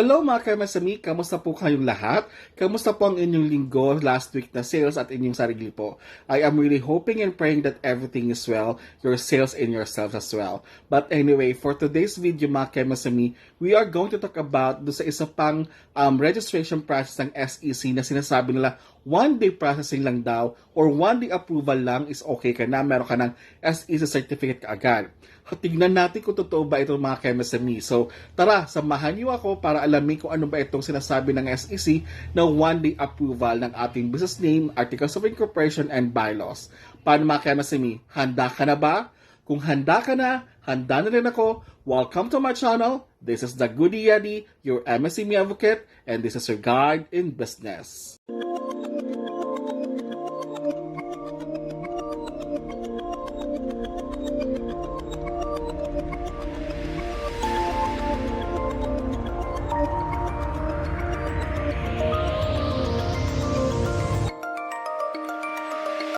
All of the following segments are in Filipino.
Hello mga kamasami, kamusta po kayong lahat? Kamusta po ang inyong linggo, last week na sales at inyong sarili po? I am really hoping and praying that everything is well, your sales and yourselves as well. But anyway, for today's video mga kamasami, we are going to talk about do sa isa pang registration process ng SEC na sinasabi nila one-day processing lang daw or one-day approval lang is okay ka na, meron ka ng SEC certificate kaagad. Tignan natin kung totoo ba ito mga ka-MSME. So tara, samahan niyo ako para alamin kung ano ba itong sinasabi ng SEC na one-day approval ng ating business name, articles of incorporation, and bylaws. Paano mga ka-MSME? Handa ka na ba? Kung handa ka na, handa na rin ako. Welcome to my channel. This is the Goody Yeti, your MSME advocate, and this is your guide in business.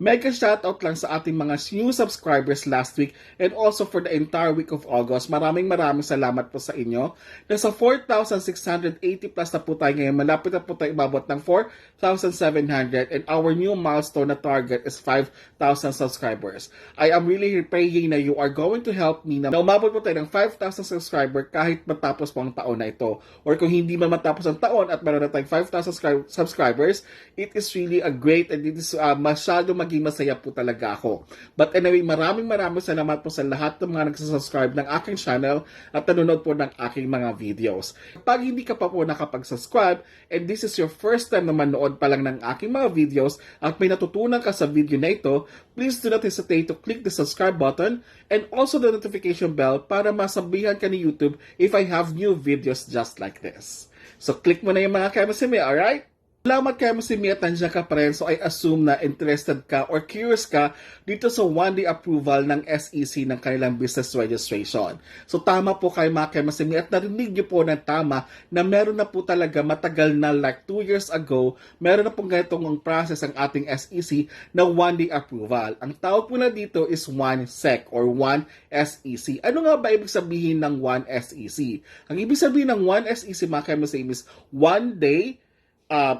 Mega shoutout lang sa ating mga new subscribers last week and also for the entire week of August. Maraming salamat po sa inyo. Nasa 4,680 plus na po tayo ngayon. Malapit na po tayo ibabot ng 4,700 and our new milestone na target is 5,000 subscribers. I am really praying na you are going to help me na umabot po tayo ng 5,000 subscriber kahit matapos po ang taon na ito. Or kung hindi man matapos ang taon at meron na tayong 5,000 subscribers, it is really a great and it is masyado maging masaya po talaga ako. But anyway, maraming salamat po sa lahat ng mga nagsasubscribe ng aking channel at nanonood po ng aking mga videos. Pag hindi ka pa po nakapag-subscribe and this is your first time na manood pa lang ng aking mga videos at may natutunan ka sa video na ito, please do not hesitate to click the subscribe button and also the notification bell para masabihan ka ni YouTube if I have new videos just like this. So click mo na yung mga kamasimi, alright? Salamat kayo si Mia, nandiyan ka pa rin. So I assume na interested ka or curious ka dito sa one-day approval ng SEC ng kanilang business registration. So tama po kayo mga kamasimi at narinig niyo po ng tama na meron na po talaga matagal na like 2 years ago, meron na po ganitong process ang ating SEC na one-day approval. Ang tawag po na dito is 1 SEC or 1 SEC. Ano nga ba ibig sabihin ng 1 SEC? Ang ibig sabihin ng 1 SEC mga kamasimi is one day.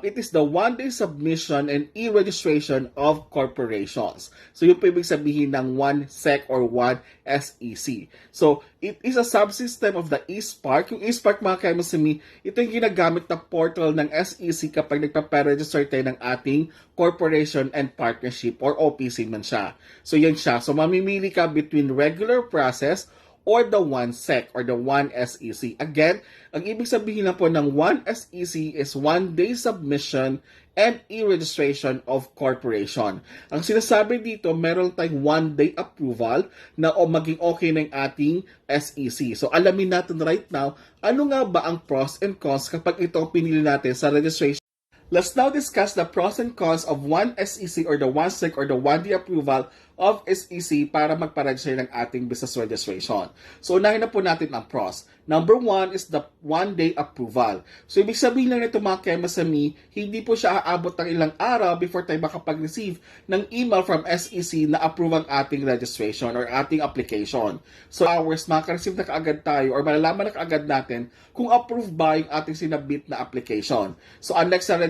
It is the one-day submission and e-registration of corporations. So, yun po ibig sabihin ng 1 SEC or 1 SEC. So, it is a subsystem of the eSpark. Yung eSpark, mga kamasimi, ito yung ginagamit na portal ng SEC kapag nagpa-register tayo ng ating corporation and partnership or OPC man siya. So, yan siya. So, mamimili ka between regular process or the 1 SEC or the 1 SEC. Again, ang ibig sabihin na po ng 1 SEC is one-day submission and e-registration of corporation. Ang sinasabi dito, meron tayong one-day approval na maging okay na yung ating SEC. So, alamin natin right now, ano nga ba ang pros and cons kapag ito pinili natin sa registration. Let's now discuss the pros and cons of 1 SEC or the 1 SEC or the 1-day approval of SEC para magpa-register ng ating business registration. So, unahin na po natin ang pros. Number 1 is the one-day approval. So, ibig sabihin lang nito mga ka-MSME, hindi po siya aabot ng ilang araw before tayo makapag-receive ng email from SEC na approve ang ating registration or ating application. So, hours, makareceive na kaagad tayo or malalaman na kaagad natin kung approve ba yung ating sinabit na application. So, unlike sa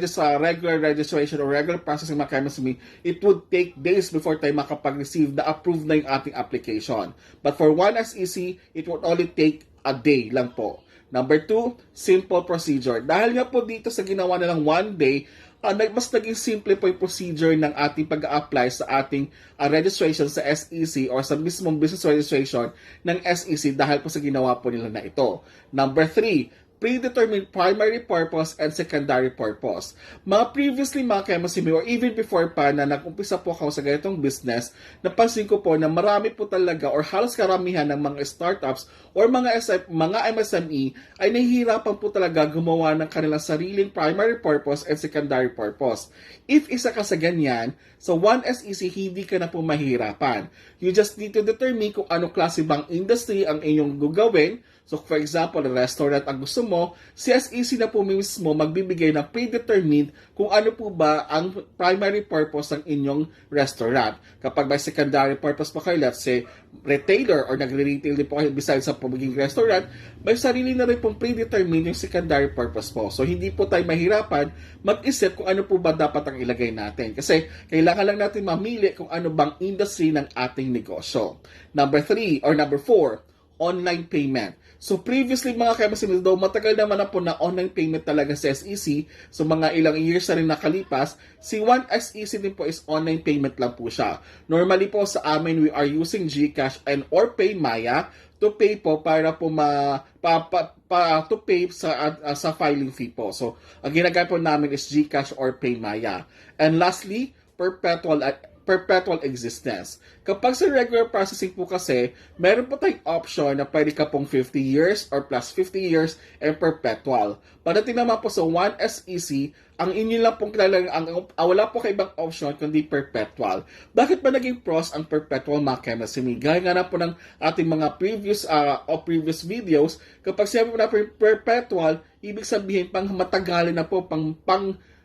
regular registration or regular processing mga ka-MSME, it would take days before tayo makapag-receive na approve na yung ating application. But for 1 SEC, it would only take a day lang po. Number 2, simple procedure. Dahil nga po dito sa ginawa na ng one day, mas naging simple po yung procedure ng ating pag-apply sa ating registration sa SEC or sa mismong business registration ng SEC dahil po sa ginawa po nila na ito. Number 3, predetermined primary purpose and secondary purpose. Mga previously mga kamasimi or even before pa na nag-umpisa po ako sa ganitong business, napansin ko po na marami po talaga or halos karamihan ng mga startups or mga MSME ay nahihirapan po talaga gumawa ng kanilang sariling primary purpose and secondary purpose. If isa ka sa ganyan, sa 1 SEC, hindi ka na po mahirapan. You just need to determine kung anong klase bang industry ang inyong gagawin. So for example, restaurant ang gusto mo, si SEC na po mismo magbibigay ng predetermined kung ano po ba ang primary purpose ng inyong restaurant. Kapag may secondary purpose po kayo, let's say retailer or nagre-retail din po kayo besides sa pagiging restaurant, may sarili na rin pong predetermined yung secondary purpose po. So hindi po tayo mahirapan mag-isip kung ano po ba dapat ang ilagay natin. Kasi kailangan lang natin mamili kung ano bang industry ng ating negosyo. Number 3 or number 4, online payment. So previously mga kaimasimil, though matagal naman na po na online payment talaga sa SEC, so mga ilang years na rin nakalipas, si One SEC din po is online payment lang po siya. Normally po sa amin, we are using GCash and or PayMaya to pay po para po to pay sa filing fee po. So ang ginagamit po namin is GCash or PayMaya. And lastly, perpetual existence. Kapag sa regular processing po kasi, meron po tayong option na pwede ka pong 50 years or plus 50 years and perpetual. Pagdating naman po sa One SEC, ang inyo lang pong wala po kayo ibang option kundi perpetual. Bakit ba naging pros ang perpetual mga kaimasimi? Gaya nga na po ng ating mga previous videos, kapag sinabi po na perpetual, ibig sabihin pang matagalan na po,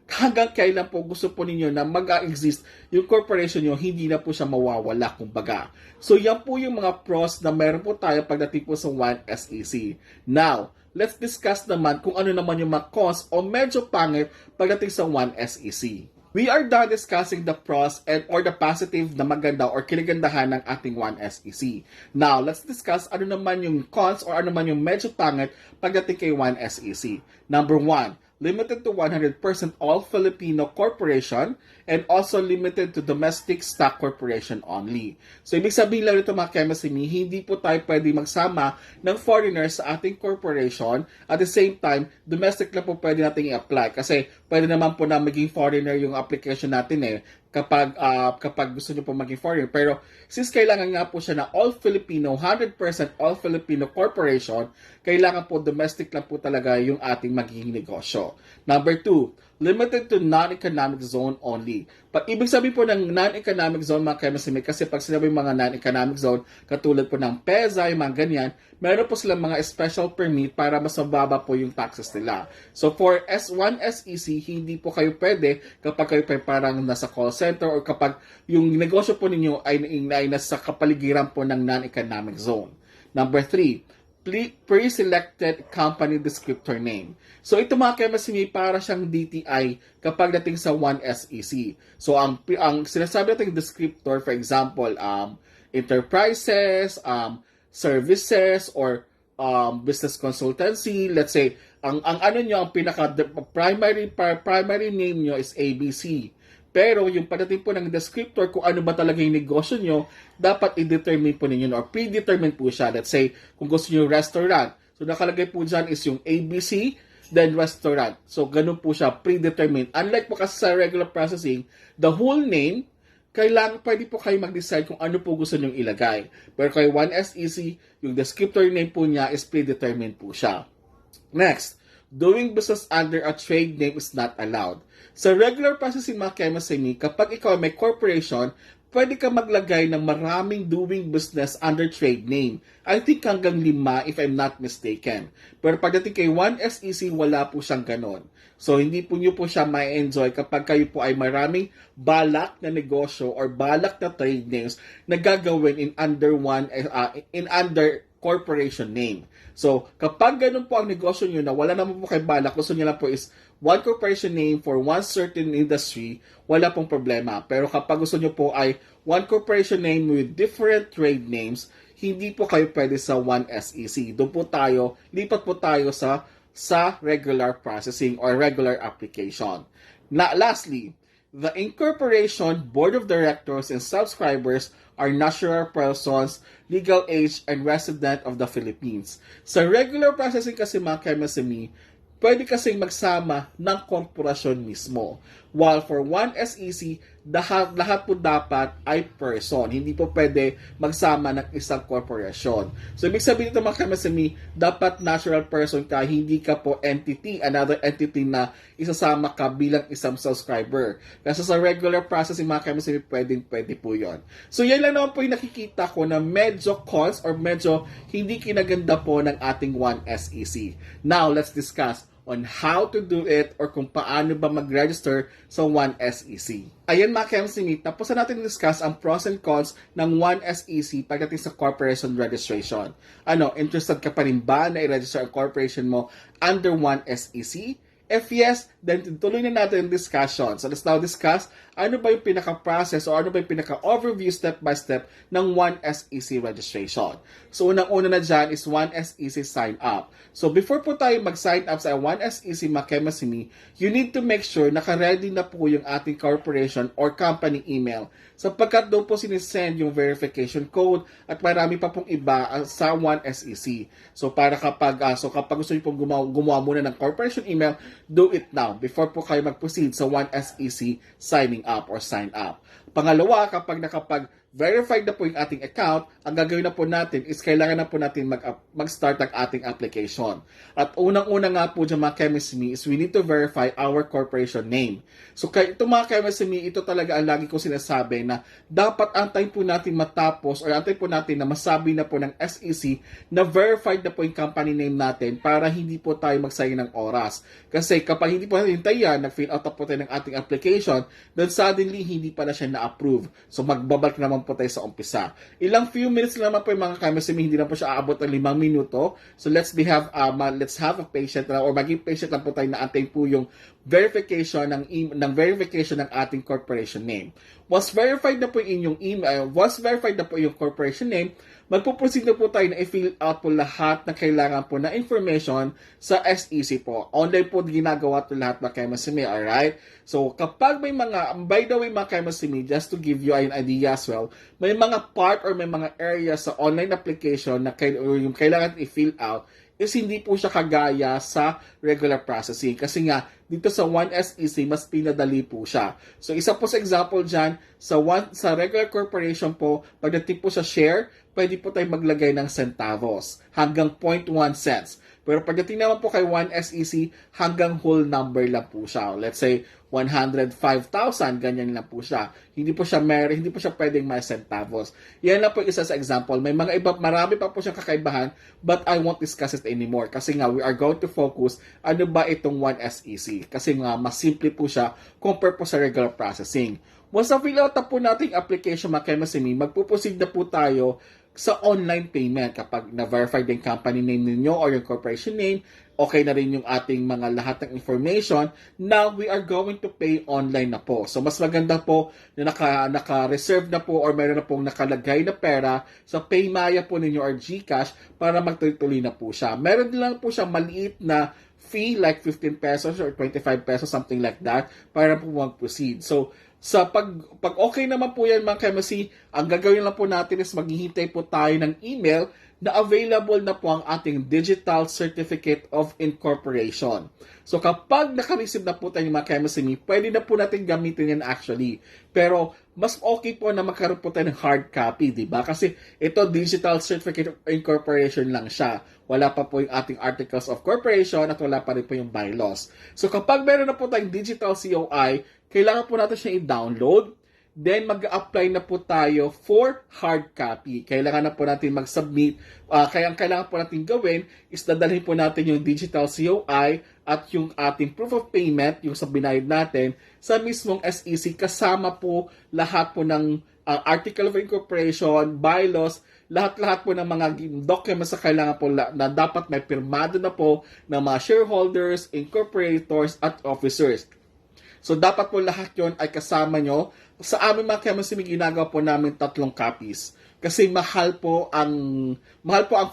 hanggang kailan po gusto po ninyo na mag-exist yung corporation nyo, hindi na po siya mawawala, kumbaga. So, yan po yung mga pros na meron po tayo pagdating po sa One SEC. Now, let's discuss naman kung ano naman yung mga cons o medyo pangit pagdating sa One SEC. We are done discussing the pros or the positive na maganda or kinigandahan ng ating One SEC. Now, let's discuss ano naman yung cons or ano naman yung medyo pangit pagdating kay One SEC. Number 1, limited to 100% all Filipino corporation and also limited to domestic stock corporation only. So, ibig sabihin lang ito mga kaimasimi, hindi po tayo pwede magsama ng foreigners sa ating corporation. At the same time, domestic na po pwede natin i-apply kasi pwede naman po na maging foreigner yung application natin kapag gusto nyo po maging foreigner. Pero since kailangan nga po siya na all Filipino, 100% all Filipino corporation, kailangan po domestic lang po talaga yung ating magiging negosyo. Number 2, limited to non-economic zone only. Pag ibig sabihin po ng non-economic zone mga kaimasimi, kasi pag sinabi mga non-economic zone, katulad po ng PEZA, yung mga ganyan, meron po silang mga special permit para mas mababa po yung taxes nila. So for S1 SEC, hindi po kayo pwede kapag kayo parang nasa call center or kapag yung negosyo po ninyo ay nasa kapaligiran po ng non-economic zone. Number 3, pre-selected company descriptor name. So ito mga kaimasimi, para siyang DTI kapag dating sa One SEC. So ang sinasabi nating descriptor, for example, enterprises, services, or business consultancy. Let's say, ang ano nyo, ang primary name nyo is ABC. Pero yung pagdating po ng descriptor, kung ano ba talaga yung negosyo nyo, dapat i-determine po ninyo or predetermine po siya. Let's say, kung gusto nyo restaurant, so nakalagay po dyan is yung ABC, then restaurant. So, ganun po siya, predetermined. Unlike po kasi sa regular processing, the whole name, pwede po kayo mag-decide kung ano po gusto nyong ilagay. Pero kay One SEC, yung descriptor name po niya is predetermined po siya. Next, doing business under a trade name is not allowed. Sa regular processing mga kaimasimi, kapag ikaw may corporation, pwede ka maglagay ng maraming doing business under trade name. I think hanggang 5 if I'm not mistaken. Pero pagdating kay One SEC, wala po siyang ganon. So, hindi po nyo po siya ma-enjoy kapag kayo po ay maraming balak na negosyo or balak na trade names na gagawin in under corporation name. So, kapag ganun po ang negosyo nyo na wala naman po kayo balak, gusto nyo lang po is one corporation name for one certain industry, wala pong problema. Pero kapag gusto nyo po ay one corporation name with different trade names, hindi po kayo pwede sa One SEC. Doon po tayo, lipat po tayo sa regular processing or regular application. Lastly, the incorporation, board of directors, and subscribers are natural persons, legal age, and resident of the Philippines. Sa regular processing kasi mga kaimasimi, pwede kasing magsama ng korporasyon mismo. While for 1SEC, lahat po dapat ay person. Hindi po pwede magsama ng isang korporasyon. So, ibig sabihin ito mga ka-MSME, dapat natural person ka, hindi ka po entity, another entity na isasama ka bilang isang subscriber. Kasi sa regular processing mga ka-MSME, pwede po yun. So, yan lang naman po yung nakikita ko na medyo cons or medyo hindi kinaganda po ng ating 1SEC. Now, let's discuss on how to do it or kung paano ba mag-register sa 1SEC. Ayan mga ka-MSME, tapos na natin discuss ang pros and cons ng 1SEC pagdating sa corporation registration. Interested ka pa rin ba na i-register ang corporation mo under 1SEC? If yes, then tuloy na natin yung discussion. So let's now discuss ano ba yung pinaka-process o ano ba yung pinaka-overview step-by-step ng 1SEC registration. So unang-una na dyan is 1SEC sign up. So before po tayo mag-sign up sa 1SEC mga ka-MSME, you need to make sure naka-ready na po yung ating corporation or company email sapagkat doon po sinisend yung verification code at marami pa pong iba sa 1SEC. So para kapag gusto niyo pong gumawa muna ng corporation email, do it now before po kayo mag-proceed sa 1SEC signing up or sign up. Pangalawa, kapag verified na po yung ating account, ang gagawin na po natin is kailangan na po natin mag-start ang ating application. At unang-una nga po dyan mga ka-MSME is we need to verify our corporation name. So ito mga ka-MSME, ito talaga ang lagi ko sinasabi na dapat antayin po natin matapos or antayin po natin na masabi na po ng SEC na verified na po yung company name natin para hindi po tayo magsayang ng oras. Kasi kapag hindi po natin hintayan, nag-fill out na po tayo ng ating application, then suddenly hindi pa na siya na-approve. So magbabalik naman po tayo sa umpisa. Ilang few minutes naman po yung mga ka-MSME, hindi na po siya aabot ng 5 minuto. So let's have a patient or maging patient lang po tayo na antayin po yung verification ng ating corporation name. Once verified na po yung inyong email, once verified na po yung corporation name, magpo-proceed na po tayo na i-fill out po lahat na kailangan po na information sa SEC po. Online po ginagawa ito lahat mga ka-MSME, alright? So, kapag may by the way mga ka-MSME, just to give you an idea as well, may mga part or may mga area sa online application na yung kailangan i-fill out is hindi po siya kagaya sa regular processing. Kasi nga, dito sa 1SEC, mas pinadali po siya. So, isa po sa example dyan, sa regular corporation po, pagdating po sa share, pwede po tayo maglagay ng centavos hanggang 0.1 cents. Pero pagdating naman po kay 1SEC, hanggang whole number lang po siya. Let's say, 105,000, ganyan lang po siya. Hindi po siya pwedeng may centavos. Yan lang po isa sa example. May mga iba, marami pa po siyang kakaibahan, but I won't discuss it anymore. Kasi nga, we are going to focus, ano ba itong 1SEC? Kasi nga, mas simple po siya compare po sa regular processing. Once na fill out na po natin application mga ka-MSME, magpuproceed na po tayo sa online payment. Kapag na-verify din company name ninyo or yung corporation name, okay na rin yung ating mga lahat ng information. Now, we are going to pay online na po. So, mas maganda po na naka-reserve na po or meron na pong nakalagay na pera sa Paymaya po ninyo or GCash para magtuloy na po siya. Meron din lang po siya maliit na fee like 15 pesos or 25 pesos, something like that, para po mag-proceed. So, pag okay naman po yan mga ka-MSME, ang gagawin lang po natin is maghihintay po tayo ng email na available na po ang ating Digital Certificate of Incorporation. So kapag naka-receive na po tayo mga ka-MSME, pwede na po natin gamitin yan actually. Pero mas okay po na magkaroon po tayo ng hard copy, di ba? Kasi ito Digital Certificate of Incorporation lang siya. Wala pa po yung ating Articles of Corporation at wala pa rin po yung bylaws. So kapag meron na po tayong Digital COI, kailangan po natin siya i-download. Then, mag-apply na po tayo for hard copy. Kailangan na po natin mag-submit. Kaya ang kailangan po natin gawin is dadalhin po natin yung digital COI at yung ating proof of payment, yung sa binayad natin, sa mismong SEC kasama po lahat po ng Article of Incorporation, bylaws, lahat-lahat po ng mga documents na kailangan po na dapat may pirmado na po ng mga shareholders, incorporators, at officers. So, dapat po lahat yon ay kasama nyo. Sa amin mga ka-MSME, ginagawa po namin 3 copies. Kasi mahal po ang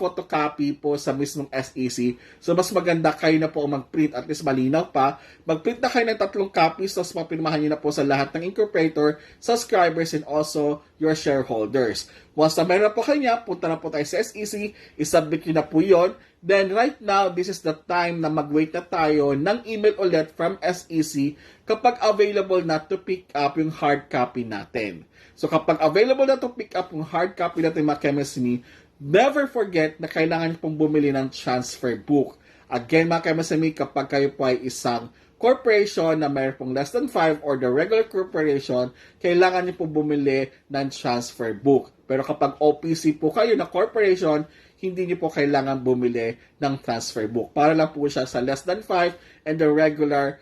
photocopy po sa mismong SEC. So, mas maganda kayo na po mag-print, at least malinaw pa. Mag-print na kayo ng 3 copies, tapos mapirmahan nyo na po sa lahat ng incorporator, subscribers, and also your shareholders. Once na meron na po kayo niya, punta na po tayo sa SEC, isubmit nyo na po yon. then right now, this is the time na mag-wait na tayo ng email ulit from SEC kapag available na to pick up yung hard copy natin. So kapag available na to pick up yung hard copy natin mga Chemistry, never forget na kailangan nyo pong bumili ng transfer book. Again mga Chemistry, kapag kayo po ay isang corporation na mayroon pong less than 5 or the regular corporation, kailangan nyo pong bumili ng transfer book. Pero kapag OPC po kayo na corporation, hindi niyo po kailangan bumili ng transfer book. Para lang po siya sa less than 5 and the regular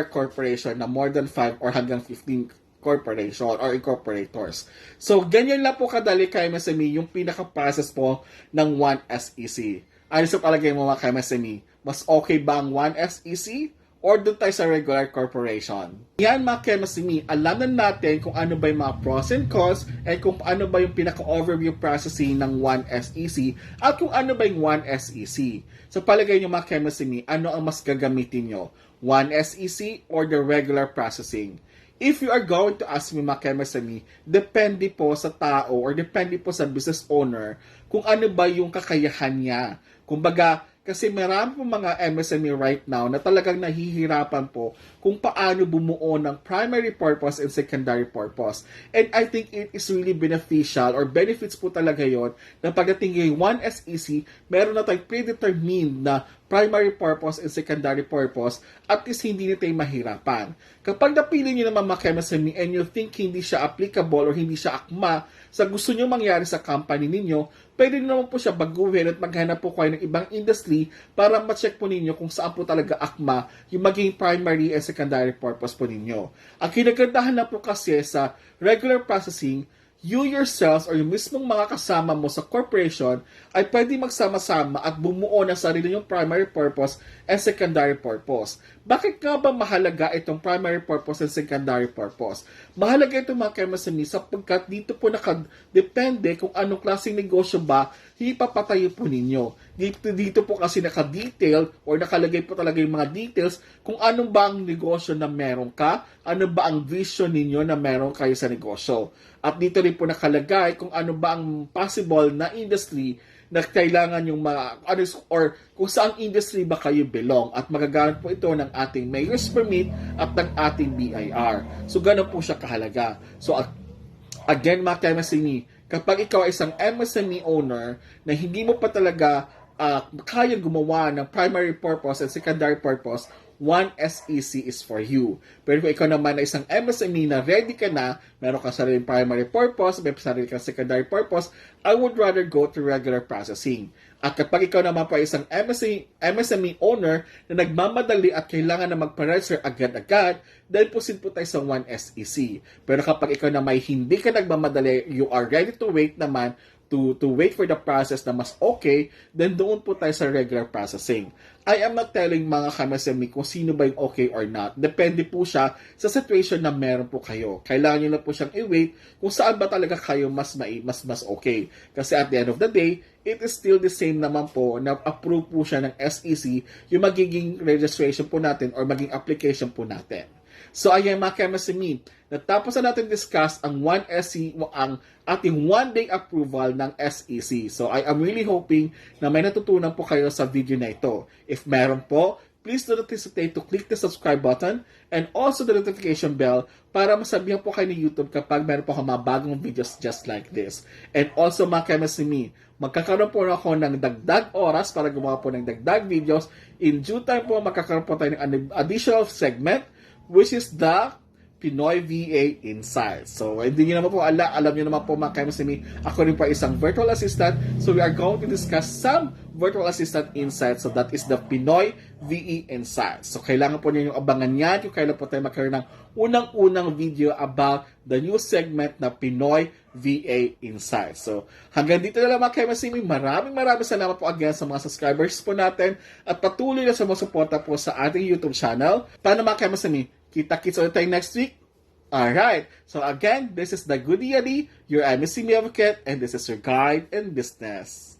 corporation na more than 5 or hanggang 15 corporation or incorporators. So, ganyan lang po kadali kay MSME yung pinaka-process po ng 1SEC. Ano sa palagay mo mga MSME? Mas okay ba ang 1SEC? Or doon tayo sa regular corporation. Yan mga MSME, alam na natin kung ano ba yung mga pros and cons and kung ano ba yung pinaka-overview processing ng 1SEC at kung ano ba yung 1SEC. So palagay nyo mga MSME, ano ang mas gagamitin nyo? 1SEC or the regular processing? If you are going to ask me mga MSME, depende po sa tao or depende po sa business owner kung ano ba yung kakayahan niya. Kumbaga, kasi marami po mga MSME right now na talagang nahihirapan po kung paano bumuo ng primary purpose and secondary purpose. And I think it is really beneficial or benefits po talaga yon na pagdating yung 1SEC, meron na tayong predetermined na primary purpose and secondary purpose, at least hindi na tayo mahirapan. Kapag napili nyo naman mga MSME and you think hindi siya applicable or hindi siya akma sa gusto nyo mangyari sa company ninyo, pwede naman po siya baguhin at maghanap po kayo ng ibang industry para ma-check po ninyo kung saan po talaga akma yung maging primary and secondary purpose po ninyo. Ang kinagandahan na po kasi sa regular processing, you yourselves or yung mismong mga kasama mo sa corporation ay pwede magsama-sama at bumuo ng sarili yung primary purpose and secondary purpose. Bakit nga ba mahalaga itong primary purpose and secondary purpose? Mahalaga ito mga MSME sapagkat dito po nakadepende kung anong klaseng negosyo ba ipapatayo po ninyo. Dito po kasi naka-detail or nakalagay po talaga yung mga details kung ano ba ang negosyo na meron ka, ano ba ang vision ninyo na meron kayo sa negosyo. At dito rin po nakalagay kung ano ba ang possible na industry na kailangan yung or kung saang industry ba kayo belong. At magagamit po ito ng ating Mayor's Permit at ng ating BIR. So, ganun po siya kahalaga. So, again, mga MSME, kapag ikaw ay isang MSME owner na hindi mo pa talaga kaya gumawa ng primary purpose and secondary purpose, 1SEC is for you. Pero kung ikaw naman ay isang MSME na ready ka na, meron ka sariling primary purpose, may sarili kang secondary purpose, I would rather go to regular processing. At kapag ikaw naman pa isang MSME owner na nagmamadali at kailangan na magpa-register agad-agad, then proceed po tayo sa 1SEC. Pero kapag ikaw naman hindi ka nagmamadali, you are ready to wait naman, to wait for the process na mas okay, then doon po tayo sa regular processing. I am not telling mga MSME kung sino ba yung okay or not. Depende po siya sa situation na meron po kayo. Kailangan nyo na po siyang i-wait kung saan ba talaga kayo mas okay. Kasi at the end of the day, it is still the same naman po na approve po siya ng SEC yung magiging registration po natin or maging application po natin. So ayan mga MSME, natapos na natin discuss ang 1SEC, ang ating one-day approval ng SEC. So I am really hoping na may natutunan po kayo sa video na ito. If meron po, please do not hesitate to click the subscribe button and also the notification bell para masabihan po kayo ni YouTube kapag meron po mga bagong videos just like this. And also mga MSME, magkakaroon po ako ng dagdag oras para gumawa po ng dagdag videos. In due time po, magkakaroon po tayo ng additional segment which is the Pinoy VA Insights. So, hindi nyo naman po alam nyo naman po mga MSME, ako rin po isang virtual assistant. So, we are going to discuss some virtual assistant insights. So, that is the Pinoy VA Insights. So, kailangan po nyo yung abangan yan kung kailan po tayo magkaroon ng unang-unang video about the new segment na Pinoy VA Insights. So, hanggang dito na lang mga MSME. Maraming salamat po again sa mga subscribers po natin at patuloy na sa mga suporta po sa ating YouTube channel. Paano mga MSME? Kita-kits ulit tayo next week. Alright. So again, this is the Goody Yadi, your MSME advocate, and this is your guide in business.